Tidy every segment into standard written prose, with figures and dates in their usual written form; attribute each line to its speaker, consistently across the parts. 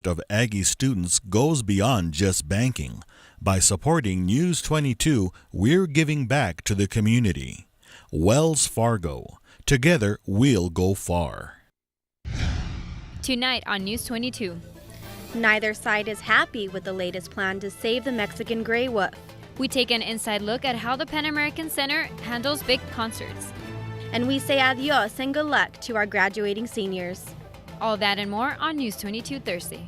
Speaker 1: of Aggie students goes beyond just banking. By supporting News22, we're giving back to the community. Wells Fargo. Together, we'll go far.
Speaker 2: Tonight on News 22.
Speaker 3: Neither side is happy with the latest plan to save the Mexican gray wolf.
Speaker 2: We take an inside look at how the Pan American Center handles big concerts.
Speaker 3: And we say adios and good luck to our graduating seniors.
Speaker 2: All that and more on News 22 Thursday.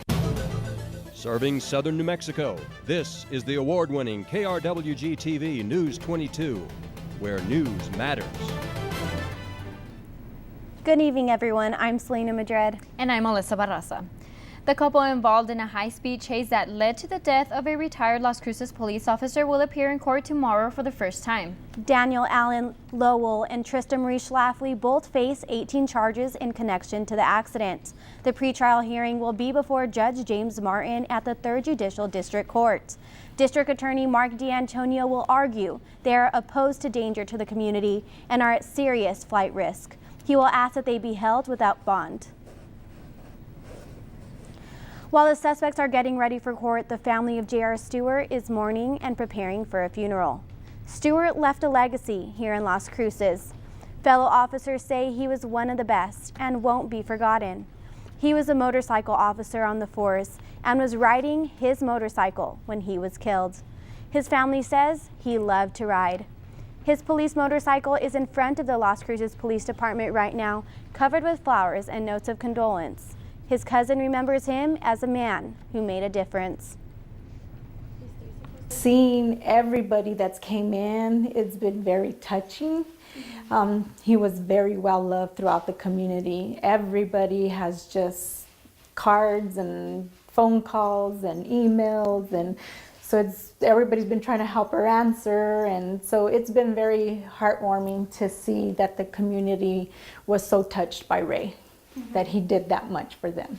Speaker 4: Serving southern New Mexico, this is the award-winning KRWG-TV News 22, where news matters.
Speaker 5: Good evening, everyone. I'm Selena Madrid.
Speaker 2: And I'm Alyssa Barraza. The couple involved in a high-speed chase that led to the death of a retired Las Cruces police officer will appear in court tomorrow for the first time.
Speaker 5: Daniel Allen Lowell and Trista Marie Schlafly both face 18 charges in connection to the accident. The pretrial hearing will be before Judge James Martin at the 3rd Judicial District Court. District Attorney Mark D'Antonio will argue they are opposed to danger to the community and are at serious flight risk. He will ask that they be held without bond. While the suspects are getting ready for court, the family of J.R. Stewart is mourning and preparing for a funeral. Stewart left a legacy here in Las Cruces. Fellow officers say he was one of the best and won't be forgotten. He was a motorcycle officer on the force and was riding his motorcycle when he was killed. His family says he loved to ride. His police motorcycle is in front of the Las Cruces Police Department right now, covered with flowers and notes of condolence. His cousin remembers him as a man who made a difference.
Speaker 6: Seeing everybody that's came in, it's been very touching. He was very well loved throughout the community. Everybody has just cards and phone calls and emails, and so everybody's been trying to help her answer, and so it's been very heartwarming to see that the community was so touched by Ray. That he did that much for them.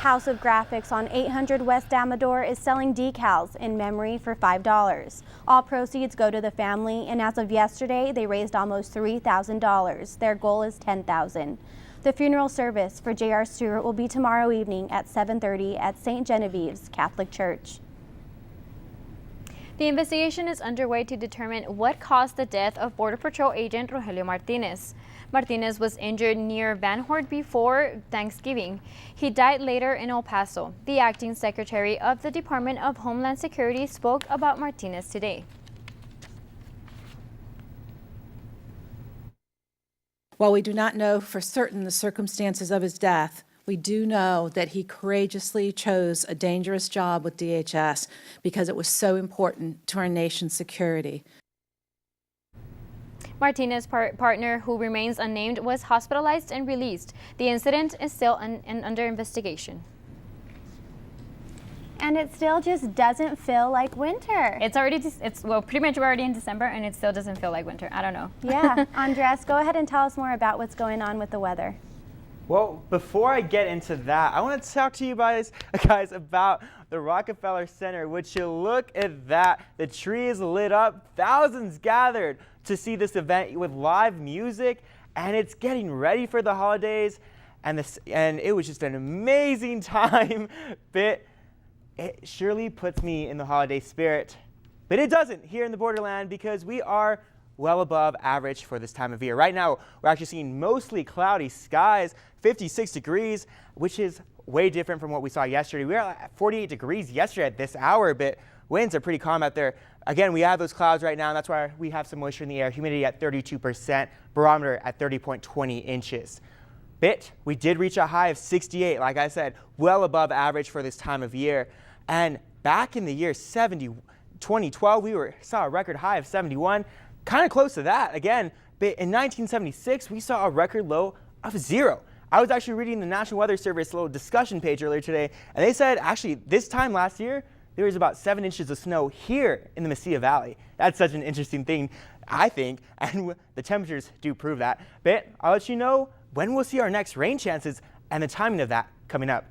Speaker 5: House of Graphics on 800 West Amador is selling decals in memory for $5. All proceeds go to the family, and as of yesterday, they raised almost $3,000. Their goal is $10,000. The funeral service for J.R. Stewart will be tomorrow evening at 7:30 at St. Genevieve's Catholic Church.
Speaker 2: The investigation is underway to determine what caused the death of Border Patrol agent Rogelio Martinez. Martinez was injured near Van Hort before Thanksgiving. He died later in El Paso. The acting secretary of the Department of Homeland Security spoke about Martinez today.
Speaker 7: While we do not know for certain the circumstances of his death, we do know that he courageously chose a dangerous job with DHS because it was so important to our nation's security.
Speaker 2: Martinez's partner, who remains unnamed, was hospitalized and released. The incident is still under investigation.
Speaker 5: And it still just doesn't feel like winter.
Speaker 2: Well, pretty much we're already in December, and it still doesn't feel like winter. I don't know.
Speaker 5: Yeah, Andres, go ahead and tell us more about what's going on with the weather.
Speaker 8: Well, before I get into that, I want to talk to you guys about the Rockefeller Center. Would you look at that? The tree is lit up. Thousands gathered to see this event with live music, and it's getting ready for the holidays. And it was just an amazing time. It surely puts me in the holiday spirit, but it doesn't here in the borderland because we are well above average for this time of year. Right now, we're actually seeing mostly cloudy skies, 56 degrees, which is way different from what we saw yesterday. We were at 48 degrees yesterday at this hour, but winds are pretty calm out there. Again, we have those clouds right now, and that's why we have some moisture in the air, humidity at 32%, barometer at 30.20 inches. But we did reach a high of 68, like I said, well above average for this time of year. And back in the year 2012, we saw a record high of 71. Kind of close to that again, but in 1976 we saw a record low of 0. I was actually reading the National Weather Service little discussion page earlier today, and they said actually this time last year there was about 7 inches of snow here in the Mesilla Valley. That's such an interesting thing, I think, and the temperatures do prove that. But I'll let you know when we'll see our next rain chances and the timing of that coming up.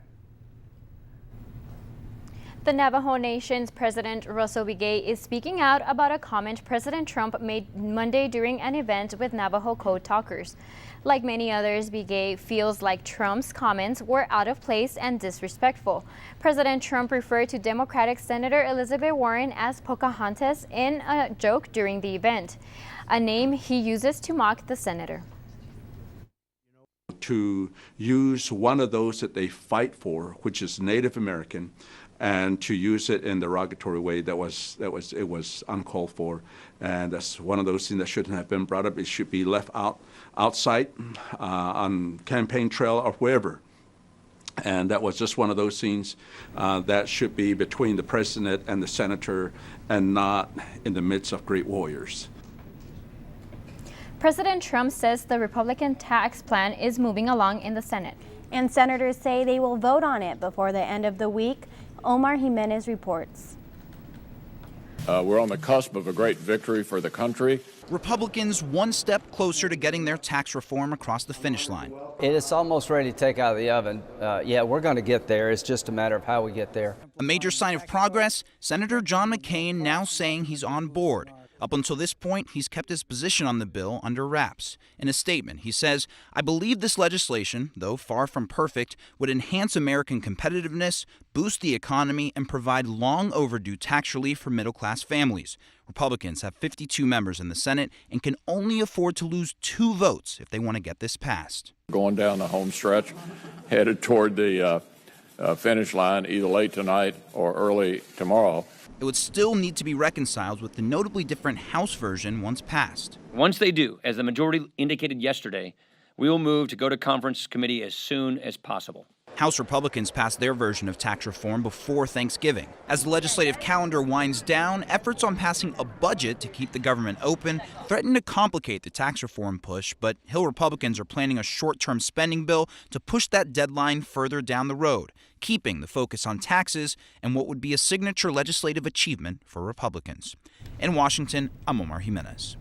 Speaker 2: The Navajo Nation's President Russell Bigay is speaking out about a comment President Trump made Monday during an event with Navajo code talkers. Like many others, Bigay feels like Trump's comments were out of place and disrespectful. President Trump referred to Democratic Senator Elizabeth Warren as Pocahontas in a joke during the event, a name he uses to mock the senator.
Speaker 9: To use one of those that they fight for, which is Native American, and to use it in a derogatory way, it was uncalled for, and that's one of those things that shouldn't have been brought up. It should be left outside on campaign trail or wherever. And that was just one of those things that should be between the president and the senator, and not in the midst of great warriors.
Speaker 2: President Trump says the Republican tax plan is moving along in the Senate.
Speaker 5: And senators say they will vote on it before the end of the week. Omar Jimenez reports.
Speaker 10: We're on the cusp of a great victory for the country.
Speaker 11: Republicans one step closer to getting their tax reform across the finish line.
Speaker 12: It's almost ready to take out of the oven. Yeah, we're going to get there. It's just a matter of how we get there.
Speaker 11: A major sign of progress, Senator John McCain now saying he's on board. Up until this point, he's kept his position on the bill under wraps. In a statement, he says, "I believe this legislation, though far from perfect, would enhance American competitiveness, boost the economy, and provide long overdue tax relief for middle-class families." Republicans have 52 members in the Senate and can only afford to lose 2 votes if they want to get this passed.
Speaker 10: Going down the home stretch, headed toward the finish line either late tonight or early tomorrow.
Speaker 11: It would still need to be reconciled with the notably different House version once passed.
Speaker 13: Once they do, as the majority indicated yesterday, we will move to go to conference committee as soon as possible.
Speaker 11: House Republicans passed their version of tax reform before Thanksgiving. As the legislative calendar winds down, efforts on passing a budget to keep the government open threaten to complicate the tax reform push, but Hill Republicans are planning a short-term spending bill to push that deadline further down the road, keeping the focus on taxes and what would be a signature legislative achievement for Republicans. In Washington, I'm Omar Jimenez.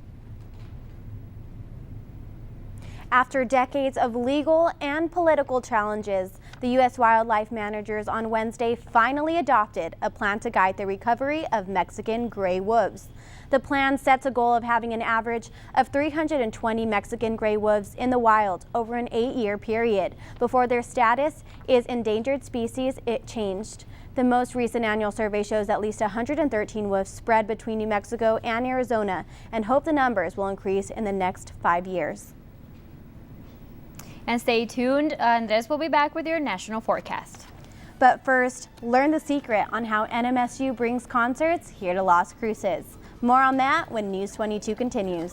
Speaker 5: After decades of legal and political challenges, the U.S. wildlife managers on Wednesday finally adopted a plan to guide the recovery of Mexican gray wolves. The plan sets a goal of having an average of 320 Mexican gray wolves in the wild over an 8-year period before their status is endangered species changed. The most recent annual survey shows at least 113 wolves spread between New Mexico and Arizona, and hope the numbers will increase in the next 5 years.
Speaker 2: And stay tuned, Andres will be back with your national forecast.
Speaker 5: But first, learn the secret on how NMSU brings concerts here to Las Cruces. More on that when News 22 continues.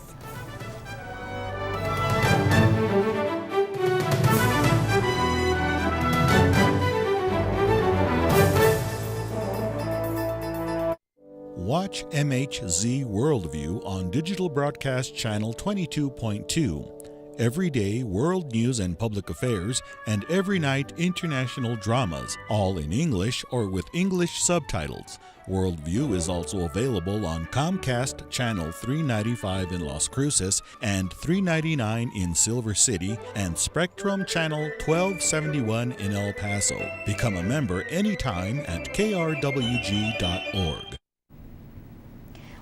Speaker 1: Watch MHZ Worldview on Digital Broadcast Channel 22.2. Every day, world news and public affairs, and every night, international dramas, all in English or with English subtitles. Worldview is also available on Comcast Channel 395 in Las Cruces and 399 in Silver City, and Spectrum Channel 1271 in El Paso. Become a member anytime at KRWG.org.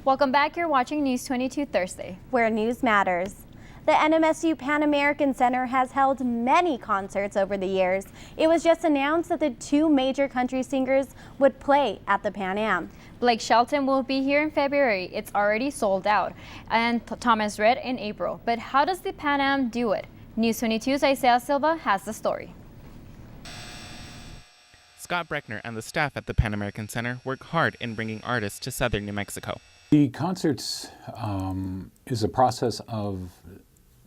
Speaker 2: Welcome back. You're watching News 22 Thursday,
Speaker 5: where news matters. The NMSU Pan American Center has held many concerts over the years. It was just announced that the 2 major country singers would play at the Pan Am.
Speaker 2: Blake Shelton will be here in February. It's already sold out. And Thomas Rhett in April. But how does the Pan Am do it? News 22's Isaiah Silva has the story.
Speaker 14: Scott Breckner and the staff at the Pan American Center work hard in bringing artists to southern New Mexico.
Speaker 15: The concerts is a process of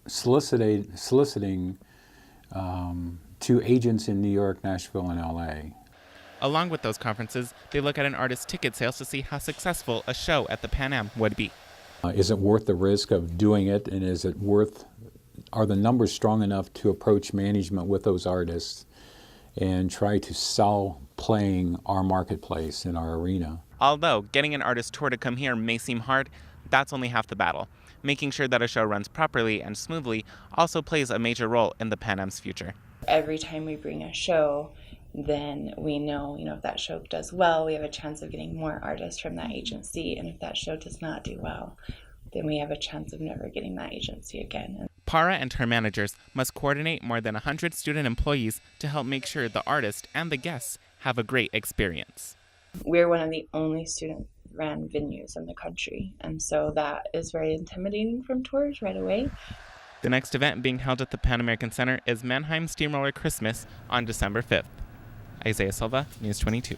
Speaker 15: soliciting to agents in New York, Nashville, and LA.
Speaker 14: Along with those conferences, they look at an artist's ticket sales to see how successful a show at the Pan Am would be.
Speaker 15: Is it worth the risk of doing it, and are the numbers strong enough to approach management with those artists and try to sell playing our marketplace in our arena?
Speaker 14: Although getting an artist tour to come here may seem hard, that's only half the battle. Making sure that a show runs properly and smoothly also plays a major role in the Pan Am's future.
Speaker 16: Every time we bring a show, then we know, if that show does well, we have a chance of getting more artists from that agency. And if that show does not do well, then we have a chance of never getting that agency again.
Speaker 14: Para and her managers must coordinate more than 100 student employees to help make sure the artist and the guests have a great experience.
Speaker 16: We're one of the only student-run venues in the country, and so that is very intimidating from tours right away.
Speaker 14: The next event being held at the Pan American Center is Mannheim Steamroller Christmas on December 5th. Isaiah Silva, News 22.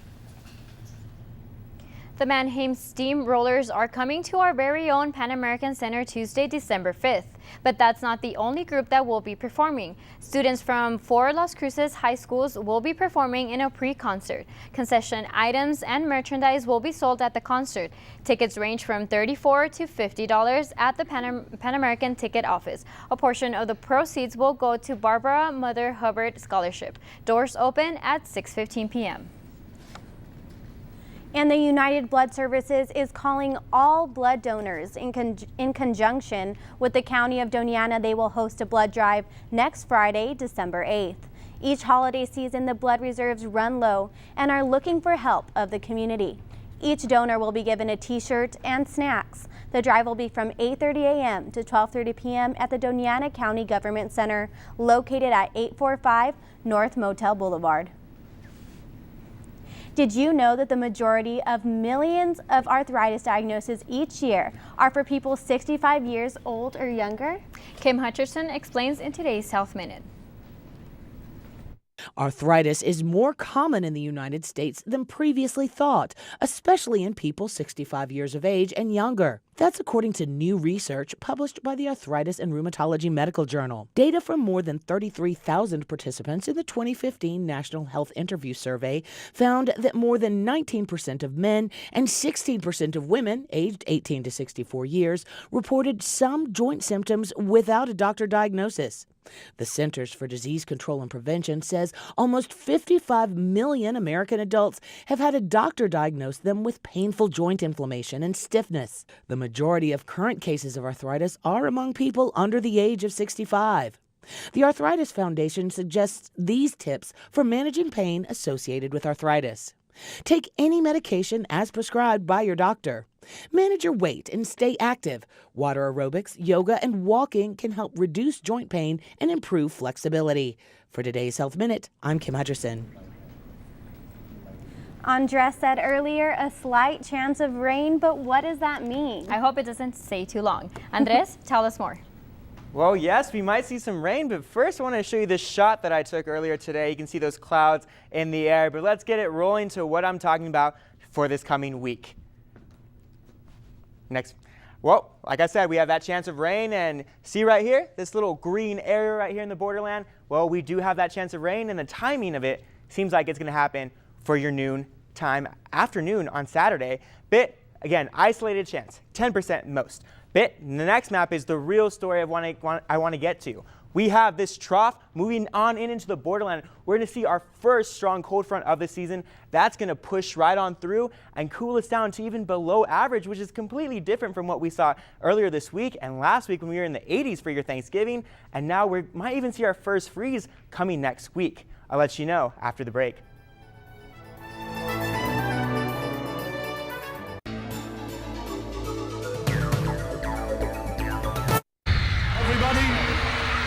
Speaker 2: The Mannheim Steamrollers are coming to our very own Pan American Center Tuesday, December 5th. But that's not the only group that will be performing. Students from 4 Las Cruces high schools will be performing in a pre-concert. Concession items and merchandise will be sold at the concert. Tickets range from $34 to $50 at the Pan American ticket office. A portion of the proceeds will go to Barbara Mother Hubbard Scholarship. Doors open at 6:15 p.m.
Speaker 5: And the United Blood Services is calling all blood donors in conjunction with the County of Doñana. They will host a blood drive next Friday, December 8th. Each holiday season, the blood reserves run low and are looking for help of the community. Each donor will be given a t-shirt and snacks. The drive will be from 8:30 a.m. to 12:30 p.m. at the Doñana County Government Center, located at 845 North Motel Boulevard. Did you know that the majority of millions of arthritis diagnoses each year are for people 65 years old or younger?
Speaker 2: Kim Hutcherson explains in today's Health Minute.
Speaker 17: Arthritis is more common in the United States than previously thought, especially in people 65 years of age and younger. That's according to new research published by the Arthritis and Rheumatology Medical Journal. Data from more than 33,000 participants in the 2015 National Health Interview Survey found that more than 19% of men and 16% of women aged 18 to 64 years reported some joint symptoms without a doctor diagnosis. The Centers for Disease Control and Prevention says almost 55 million American adults have had a doctor diagnose them with painful joint inflammation and stiffness. The majority of current cases of arthritis are among people under the age of 65. The Arthritis Foundation suggests these tips for managing pain associated with arthritis. Take any medication as prescribed by your doctor. Manage your weight and stay active. Water aerobics, yoga, and walking can help reduce joint pain and improve flexibility. For today's Health Minute, I'm Kim Hutcherson.
Speaker 5: Andres said earlier, a slight chance of rain, but what does that mean?
Speaker 2: I hope it doesn't stay too long. Andres, tell us more.
Speaker 8: Well, yes, we might see some rain, but first I want to show you this shot that I took earlier today. You can see those clouds in the air, but let's get it rolling to what I'm talking about for this coming week. Well, like I said, we have that chance of rain, and see right here, this little green area right here in the borderland. Well, we do have that chance of rain, and the timing of it seems like it's going to happen for your afternoon on Saturday. But again, isolated chance, 10% most. But the next map is the real story I want to get to. We have this trough moving on into the borderland. We're going to see our first strong cold front of the season. That's going to push right on through and cool us down to even below average, which is completely different from what we saw earlier this week and last week when we were in the 80s for your Thanksgiving. And now we might even see our first freeze coming next week. I'll let you know after the break.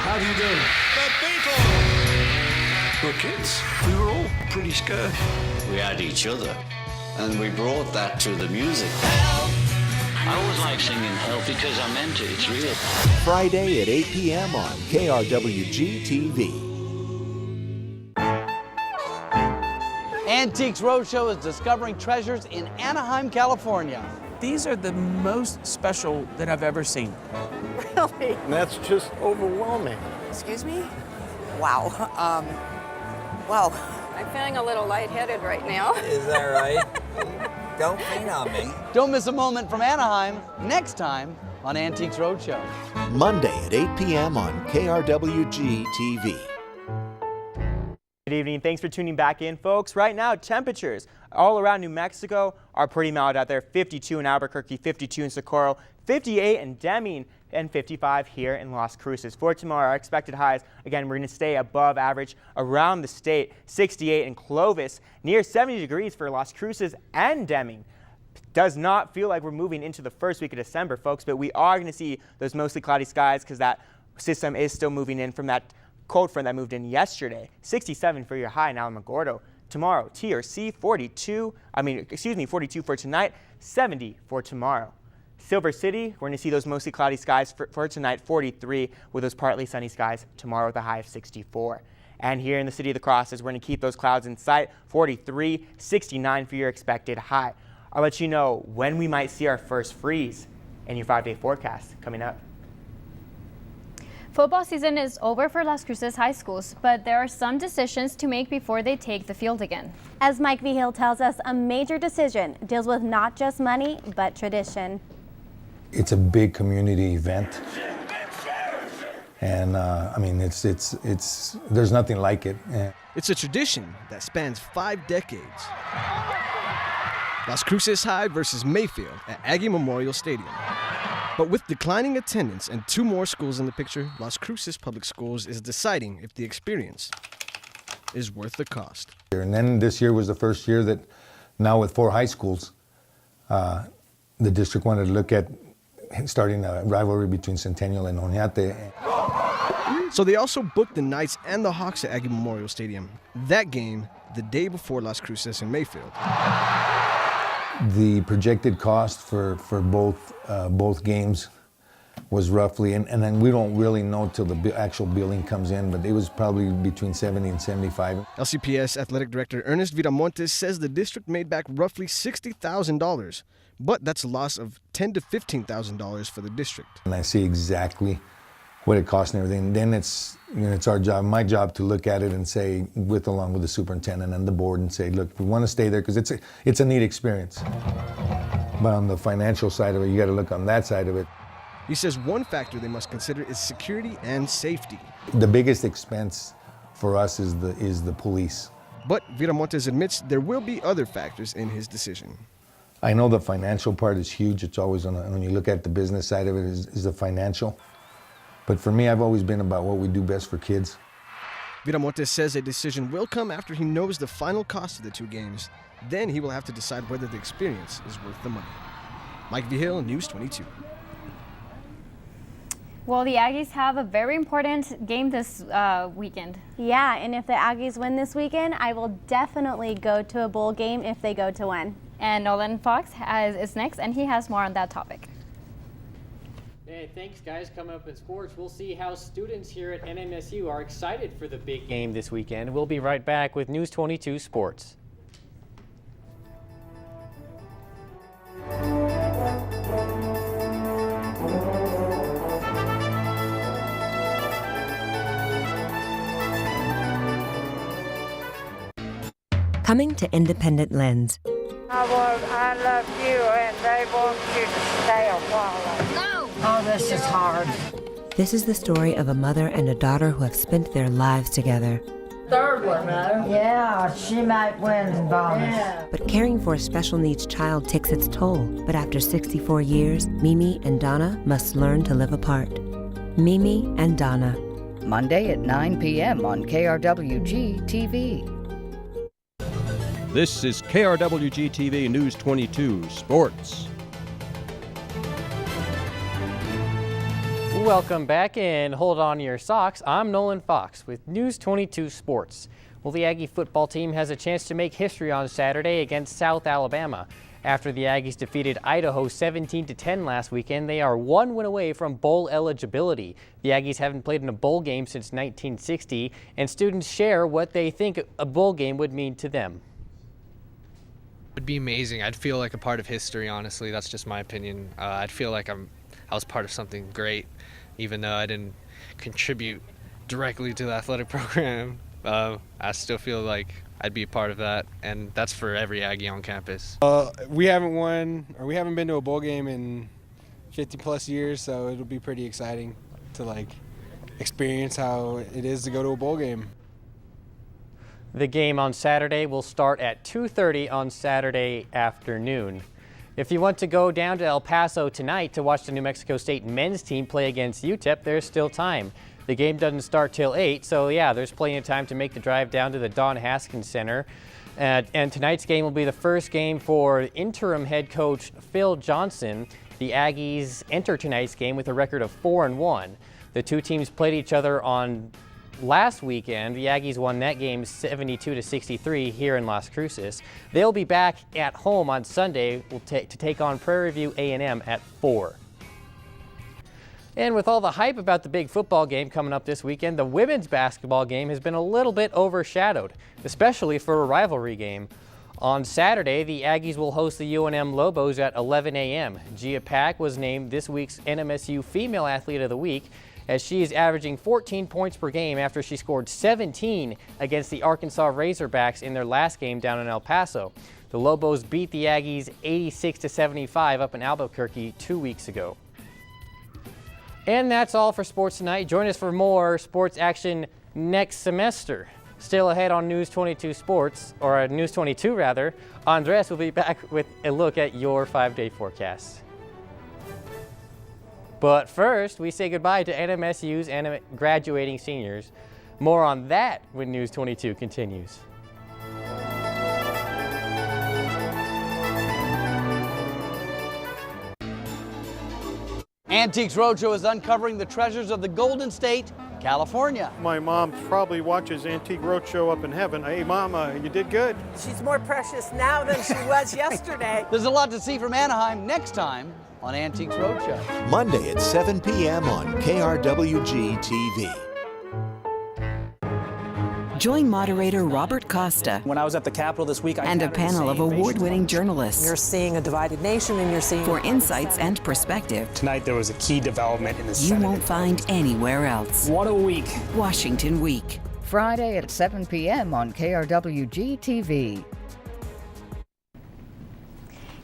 Speaker 18: How do you do? The Beatles! Well, kids, we were all pretty scared.
Speaker 19: We had each other, and we brought that to the music. Help! I always like singing Help because I meant it. It's real.
Speaker 20: Friday at 8 p.m. on KRWG-TV.
Speaker 21: Antiques Roadshow is discovering treasures in Anaheim, California.
Speaker 22: These are the most special that I've ever seen.
Speaker 23: Really?
Speaker 18: That's just overwhelming.
Speaker 23: Excuse me? Wow. Well, I'm feeling a little lightheaded right now.
Speaker 24: Is that right? Don't faint on me.
Speaker 21: Don't miss a moment from Anaheim next time on Antiques Roadshow.
Speaker 20: Monday at 8 p.m. on KRWG-TV.
Speaker 8: Good evening. Thanks for tuning back in, folks. Right now, temperatures all around New Mexico are pretty mild out there. 52 in Albuquerque, 52 in Socorro, 58 in Deming, and 55 here in Las Cruces. For tomorrow, our expected highs, again, we're going to stay above average around the state. 68 in Clovis, near 70 degrees for Las Cruces and Deming. Does not feel like we're moving into the first week of December, folks, but we are going to see those mostly cloudy skies because that system is still moving in from that cold front that moved in yesterday. 67 for your high in Alamogordo. Tomorrow, TRC 42 for tonight, 70 for tomorrow. Silver City, we're going to see those mostly cloudy skies for tonight, 43, with those partly sunny skies tomorrow with a high of 64. And here in the City of the Crosses, we're going to keep those clouds in sight, 43, 69 for your expected high. I'll let you know when we might see our first freeze in your 5-day forecast coming up.
Speaker 2: Football season is over for Las Cruces high schools, but there are some decisions to make before they take the field again.
Speaker 5: As Mike Vigil tells us, a major decision deals with not just money, but tradition.
Speaker 3: It's a big community event, and there's nothing like it.
Speaker 4: It's a tradition that spans 5 decades. Las Cruces High versus Mayfield at Aggie Memorial Stadium. But with declining attendance and 2 more schools in the picture, Las Cruces Public Schools is deciding if the experience is worth the cost.
Speaker 3: And then this year was the first year that, now with 4 high schools, the district wanted to look at starting a rivalry between Centennial and Oñate.
Speaker 4: So they also booked the Knights and the Hawks at Aggie Memorial Stadium. That game, the day before Las Cruces and Mayfield.
Speaker 3: The projected cost for both games was roughly, and then we don't really know till the actual billing comes in, but it was probably between 70 and 75.
Speaker 4: LCPS Athletic Director Ernest Viramontes says the district made back roughly $60,000, but that's a loss of $10,000 to $15,000 for the district.
Speaker 3: And I see exactly what it costs and everything. Then it's our job, my job, to look at it and say, along with the superintendent and the board, and say, look, we want to stay there because it's a neat experience. But on the financial side of it, you got to look on that side of it.
Speaker 4: He says one factor they must consider is security and safety.
Speaker 3: The biggest expense for us is the police.
Speaker 4: But Viramontes admits there will be other factors in his decision.
Speaker 3: I know the financial part is huge. It's always when you look at the business side of it is the financial. But for me, I've always been about what we do best for kids.
Speaker 4: Viramontes says a decision will come after he knows the final cost of the 2 games. Then he will have to decide whether the experience is worth the money. Mike Vigil, News 22.
Speaker 2: Well, the Aggies have a very important game this weekend.
Speaker 5: Yeah, and if the Aggies win this weekend, I will definitely go to a bowl game if they go to win.
Speaker 2: And Nolan Fox is next, and he has more on that topic.
Speaker 6: Hey, thanks, guys. Coming up in sports, we'll see how students here at NMSU are excited for the big game this weekend. We'll be right back with News 22 Sports.
Speaker 7: Coming to Independent Lens.
Speaker 25: I love you, and they want you to stay a while. No! Oh, this is hard.
Speaker 7: This is the story of a mother and a daughter who have spent their lives together.
Speaker 25: Third one, though. Yeah, she might win bonus. Yeah.
Speaker 7: But caring for a special needs child takes its toll. But after 64 years, Mimi and Donna must learn to live apart. Mimi and Donna.
Speaker 26: Monday at 9 p.m. on KRWG-TV.
Speaker 27: This is KRWG-TV News 22 Sports.
Speaker 6: Welcome back, and hold on to your socks. I'm Nolan Fox with News 22 Sports. Well, the Aggie football team has a chance to make history on Saturday against South Alabama. After the Aggies defeated Idaho 17-10 last weekend, they are 1 win away from bowl eligibility. The Aggies haven't played in a bowl game since 1960, and students share what they think a bowl game would mean to them.
Speaker 28: It would be amazing. I'd feel like a part of history, honestly. That's just my opinion. I'd feel like I was part of something great, even though I didn't contribute directly to the athletic program. I still feel like I'd be a part of that, and that's for every Aggie on campus.
Speaker 29: We haven't been to a bowl game in 50 plus years, so it'll be pretty exciting to experience how it is to go to a bowl game.
Speaker 6: The game on Saturday will start at 2:30 on Saturday afternoon. If you want to go down to El Paso tonight to watch the New Mexico State men's team play against UTEP, there's still time. The game doesn't start till 8, so yeah, there's plenty of time to make the drive down to the Don Haskins Center. And tonight's game will be the first game for interim head coach Phil Johnson. The Aggies enter tonight's game with a record of 4-1. The two teams played each other on last weekend. The Aggies won that game 72-63 here in Las Cruces. They'll be back at home on Sunday to take on Prairie View A&M at 4. And with all the hype about the big football game coming up this weekend, the women's basketball game has been a little bit overshadowed, especially for a rivalry game. On Saturday, the Aggies will host the UNM Lobos at 11 a.m. Gia Pack was named this week's NMSU Female Athlete of the Week, as she is averaging 14 points per game after she scored 17 against the Arkansas Razorbacks in their last game down in El Paso. The Lobos beat the Aggies 86-75 up in Albuquerque 2 weeks ago. And that's all for sports tonight. Join us for more sports action next semester. Still ahead on News 22 Sports, or News 22 rather, Andres will be back with a look at your 5-day forecast. But first, we say goodbye to NMSU's graduating seniors. More on that when News 22 continues.
Speaker 21: Antiques Roadshow is uncovering the treasures of the Golden State, California.
Speaker 1: My mom probably watches Antique Roadshow up in heaven. Hey, Mama, you did good.
Speaker 9: She's more precious now than she was yesterday.
Speaker 21: There's a lot to see from Anaheim next time on Antiques Roadshow.
Speaker 20: Monday at 7 p.m. on KRWG-TV.
Speaker 10: Join moderator Robert Costa
Speaker 11: when I was at the Capitol this week,
Speaker 10: and a panel of award-winning journalists.
Speaker 9: You're seeing a divided nation, and you're seeing
Speaker 10: for insights and perspective.
Speaker 11: Tonight there was a key development in the Senate.
Speaker 10: You won't find anywhere else.
Speaker 11: What a week.
Speaker 10: Washington Week.
Speaker 26: Friday at 7 p.m. on KRWG-TV.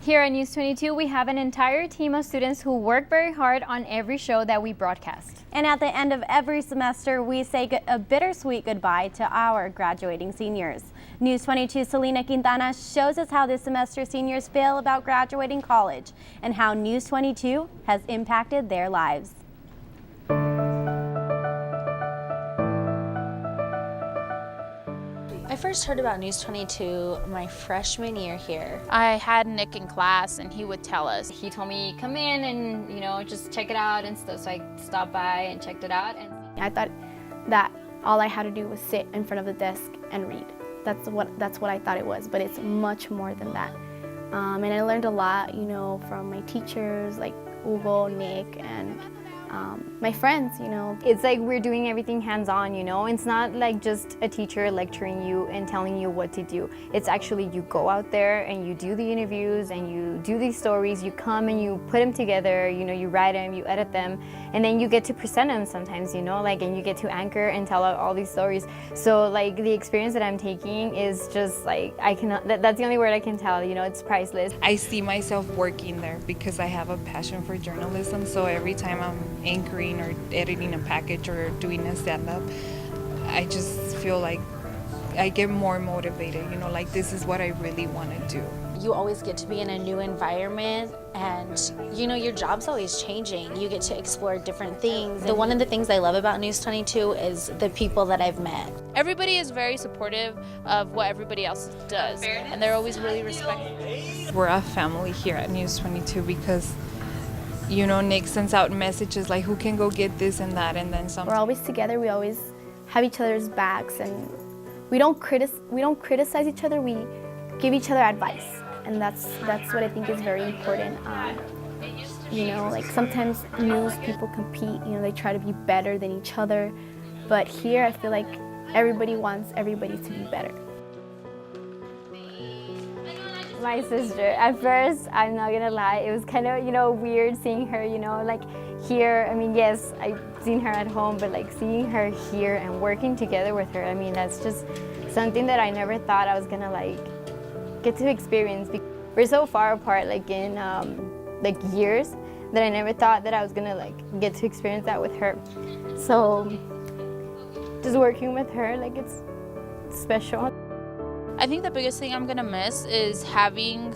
Speaker 2: Here at News 22, we have an entire team of students who work very hard on every show that we broadcast.
Speaker 5: And at the end of every semester, we say a bittersweet goodbye to our graduating seniors. News 22 Selena Quintana shows us how this semester seniors feel about graduating college and how News 22 has impacted their lives.
Speaker 12: I first heard about News 22 my freshman year here.
Speaker 13: I had Nick in class and he would tell us.
Speaker 2: He told me come in and just check it out and stuff, so I stopped by and checked it out. And
Speaker 14: I thought that all I had to do was sit in front of the desk and read. That's what I thought it was, but it's much more than that. And I learned a lot, from my teachers like Hugo, Nick, and my friends,
Speaker 2: It's like we're doing everything hands-on, It's not like just a teacher lecturing you and telling you what to do. It's actually you go out there and you do the interviews and you do these stories, you come and you put them together, you write them, you edit them, and then you get to present them sometimes, and you get to anchor and tell all these stories. So like the experience that I'm taking is just like, that's the only word I can tell, it's priceless.
Speaker 15: I see myself working there because I have a passion for journalism, so every time I'm anchoring or editing a package or doing a stand-up, I just feel like I get more motivated, like this is what I really want to do.
Speaker 12: You always get to be in a new environment and your job's always changing. You get to explore different things. One of the things I love about News 22 is the people that I've met.
Speaker 13: Everybody is very supportive of what everybody else does, and they're always really respectful.
Speaker 15: We're a family here at News 22 because Nick sends out messages like who can go get this and that, and then some.
Speaker 14: We're always together. We always have each other's backs, and we don't criticize each other. We give each other advice, and that's what I think is very important. Like sometimes news people compete. They try to be better than each other, but here I feel like everybody wants everybody to be better.
Speaker 2: My sister. At first, I'm not gonna lie, it was kind of, weird seeing her, like here. Yes, I've seen her at home, but like seeing her here and working together with her, that's just something that I never thought I was gonna get to experience. We're so far apart, in years, that I never thought that I was gonna get to experience that with her. So just working with her, it's
Speaker 14: special.
Speaker 13: I think the biggest thing I'm gonna miss is having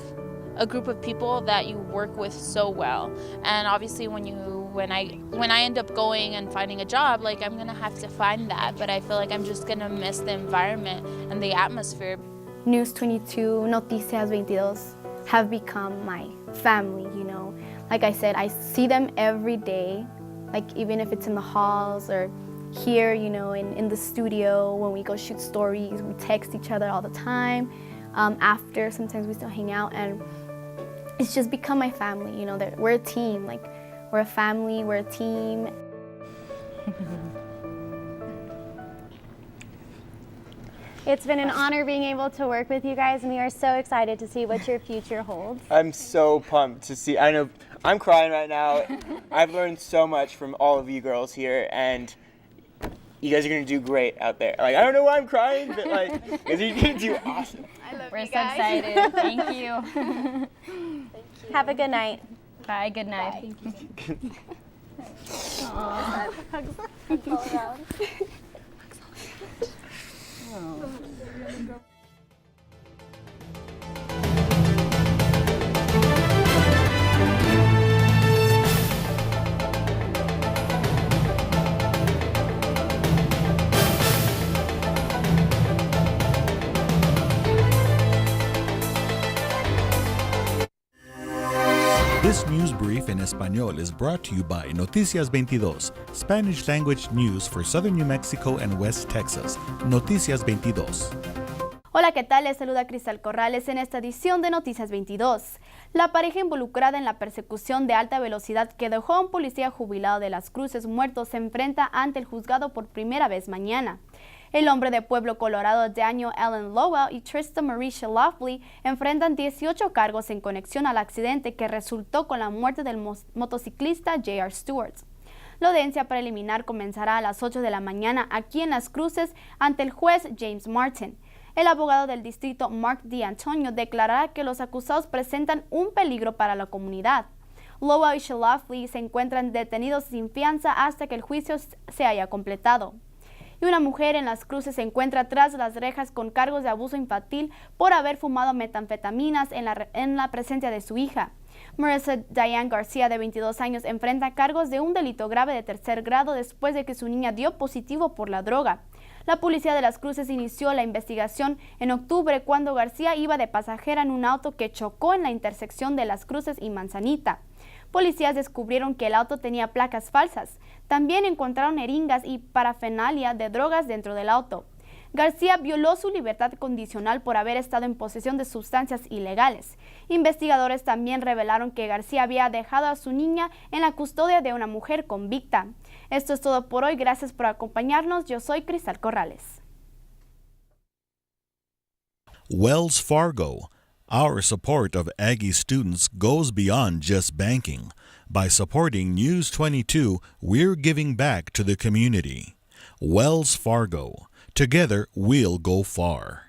Speaker 13: a group of people that you work with so well. And obviously when I end up going and finding a job, like I'm gonna have to find that, but I feel like I'm just gonna miss the environment and the atmosphere.
Speaker 14: News 22, Noticias 22 have become my family, you know. Like I said, I see them every day, like even if it's in the halls or here, you know, in the studio when we go shoot stories, we text each other all the time. After, sometimes we still hang out, and it's just become my family, you know. We're a team, like we're a family, we're a team.
Speaker 5: It's been an honor being able to work with you guys, and we are so excited to see what your future holds.
Speaker 3: I'm so pumped to see. I know I'm crying right now. I've learned so much from all of you girls here, and you guys are gonna do great out there. Like, I don't know why I'm crying, but like, you're gonna do awesome.
Speaker 2: We're so excited. Thank you.
Speaker 5: Thank you. Have a good night.
Speaker 2: Bye. Good night.
Speaker 5: Aww. Hugs all around.
Speaker 8: This news brief en español is brought to you by Noticias 22, Spanish language news for southern New Mexico and West Texas. Noticias 22.
Speaker 16: Hola, ¿qué tal? Les saluda Cristal Corrales en esta edición de Noticias 22. La pareja involucrada en la persecución de alta velocidad que dejó a un policía jubilado de Las Cruces muerto se enfrenta ante el juzgado por primera vez mañana. El hombre de Pueblo Colorado Daniel Allen Lowell y Trista Marie Shalofley enfrentan 18 cargos en conexión al accidente que resultó con la muerte del motociclista J.R. Stewart. La audiencia preliminar comenzará a las 8 de la mañana aquí en Las Cruces ante el juez James Martin. El abogado del distrito Mark D'Antonio declarará que los acusados presentan un peligro para la comunidad. Lowell y Shalofley se encuentran detenidos sin fianza hasta que el juicio se haya completado. Y una mujer en Las Cruces se encuentra tras las rejas con cargos de abuso infantil por haber fumado metanfetaminas en la presencia de su hija. Marissa Diane García, de 22 años, enfrenta cargos de un delito grave de tercer grado después de que su niña dio positivo por la droga. La policía de Las Cruces inició la investigación en octubre cuando García iba de pasajera en un auto que chocó en la intersección de Las Cruces y Manzanita. Policías descubrieron que el auto tenía placas falsas. También encontraron jeringas y parafernalia de drogas dentro del auto. García violó su libertad condicional por haber estado en posesión de sustancias ilegales. Investigadores también revelaron que García había dejado a su niña en la custodia de una mujer convicta. Esto es todo por hoy. Gracias por acompañarnos. Yo soy Cristal Corrales.
Speaker 8: Wells Fargo. Our support of Aggie students goes beyond just banking. By supporting News 22, we're giving back to the community. Wells Fargo. Together, we'll go far.